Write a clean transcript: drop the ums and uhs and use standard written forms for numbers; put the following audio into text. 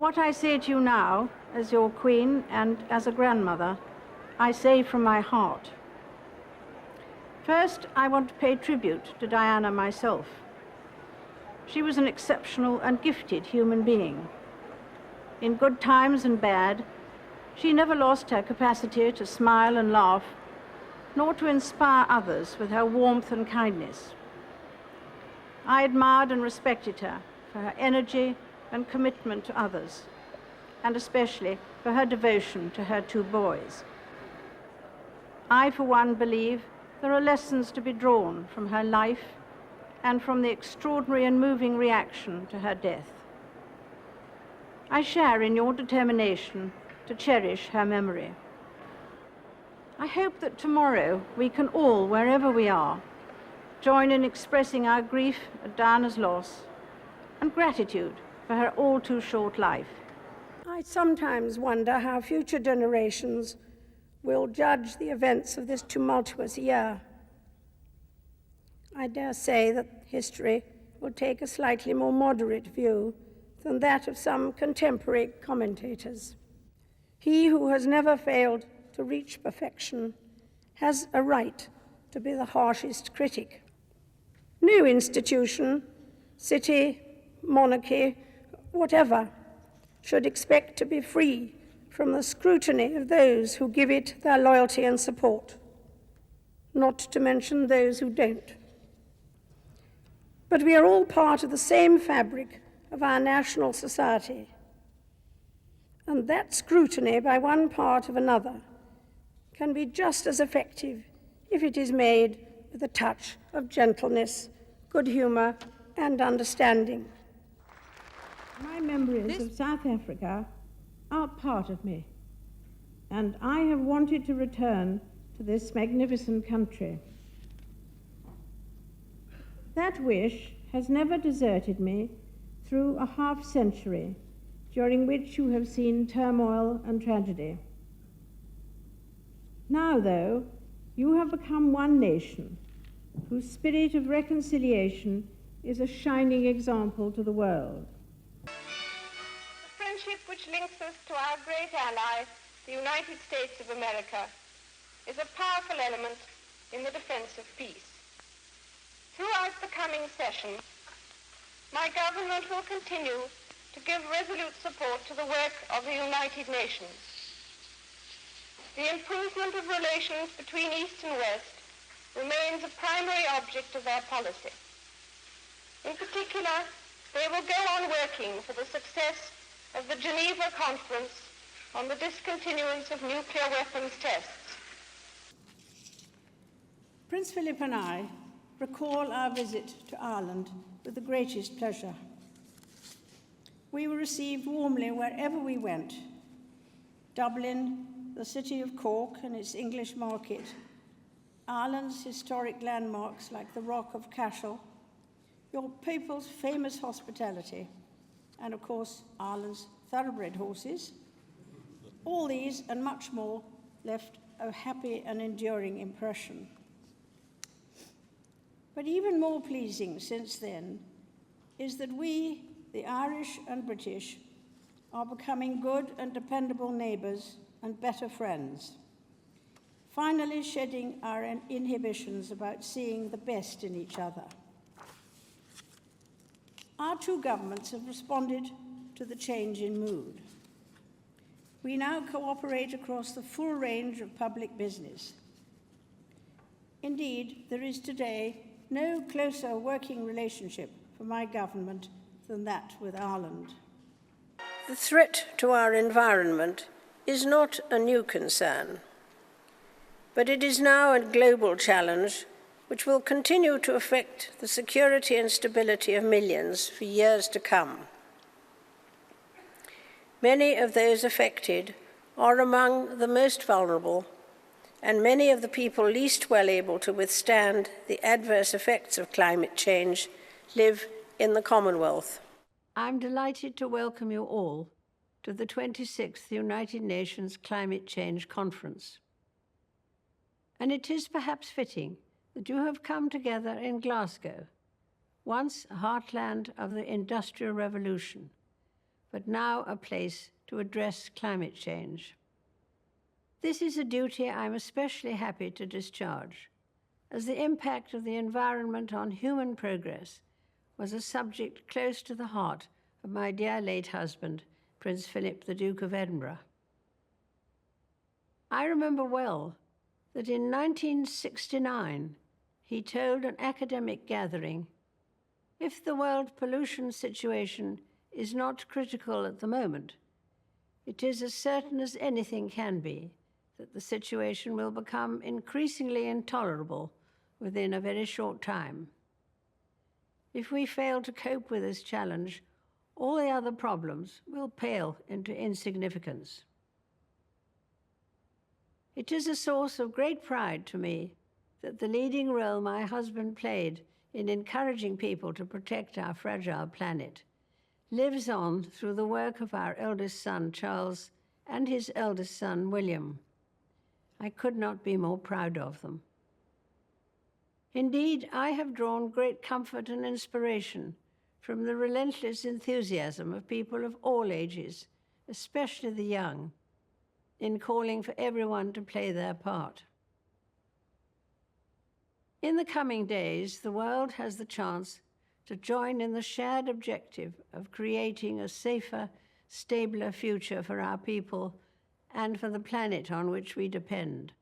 What I say to you now, as your Queen and as a grandmother, I say from my heart. First, I want to pay tribute to Diana myself. She was an exceptional and gifted human being. In good times and bad, she never lost her capacity to smile and laugh, nor to inspire others with her warmth and kindness. I admired and respected her for her energy and commitment to others, and especially for her devotion to her two boys. I, for one, believe there are lessons to be drawn from her life and from the extraordinary and moving reaction to her death. I share in your determination to cherish her memory. I hope that tomorrow we can all, wherever we are, join in expressing our grief at Diana's loss and gratitude for her all too short life. I sometimes wonder how future generations will judge the events of this tumultuous year. I dare say that history will take a slightly more moderate view than that of some contemporary commentators. He who has never failed to reach perfection has a right to be the harshest critic. No institution, city, monarchy, whatever, should expect to be free from the scrutiny of those who give it their loyalty and support, not to mention those who don't. But we are all part of the same fabric of our national society, and that scrutiny by one part of another can be just as effective if it is made with a touch of gentleness, good humor, and understanding. My memories of South Africa are part of me, and I have wanted to return to this magnificent country. That wish has never deserted me through a half-century during which you have seen turmoil and tragedy. Now, though, you have become one nation whose spirit of reconciliation is a shining example to the world. The friendship which links us to our great ally, the United States of America, is a powerful element in the defense of peace. Throughout the coming session, my government will continue to give resolute support to the work of the United Nations. The improvement of relations between East and West remains a primary object of our policy. In particular, they will go on working for the success of the Geneva Conference on the discontinuance of nuclear weapons tests. Prince Philip and I recall our visit to Ireland with the greatest pleasure. We were received warmly wherever we went. Dublin, the city of Cork and its English market, Ireland's historic landmarks like the Rock of Cashel, your people's famous hospitality, and of course Ireland's thoroughbred horses. All these and much more left a happy and enduring impression. But even more pleasing since then is that we, the Irish and British, are becoming good and dependable neighbours and better friends, finally shedding our inhibitions about seeing the best in each other. Our two governments have responded to the change in mood. We now cooperate across the full range of public business. Indeed, there is today no closer working relationship for my government than that with Ireland. The threat to our environment is not a new concern, but it is now a global challenge which will continue to affect the security and stability of millions for years to come. Many of those affected are among the most vulnerable, and many of the people least well able to withstand the adverse effects of climate change live in the Commonwealth. I'm delighted to welcome you all to the 26th United Nations Climate Change Conference. And it is perhaps fitting that you have come together in Glasgow, once a heartland of the Industrial Revolution, but now a place to address climate change. This is a duty I'm especially happy to discharge, as the impact of the environment on human progress was a subject close to the heart of my dear late husband, Prince Philip, the Duke of Edinburgh. I remember well that in 1969, he told an academic gathering, "If the world pollution situation is not critical at the moment, it is as certain as anything can be that the situation will become increasingly intolerable within a very short time. If we fail to cope with this challenge, all the other problems will pale into insignificance." It is a source of great pride to me that the leading role my husband played in encouraging people to protect our fragile planet lives on through the work of our eldest son, Charles, and his eldest son, William. I could not be more proud of them. Indeed, I have drawn great comfort and inspiration from the relentless enthusiasm of people of all ages, especially the young, in calling for everyone to play their part. In the coming days, the world has the chance to join in the shared objective of creating a safer, stabler future for our people and for the planet on which we depend.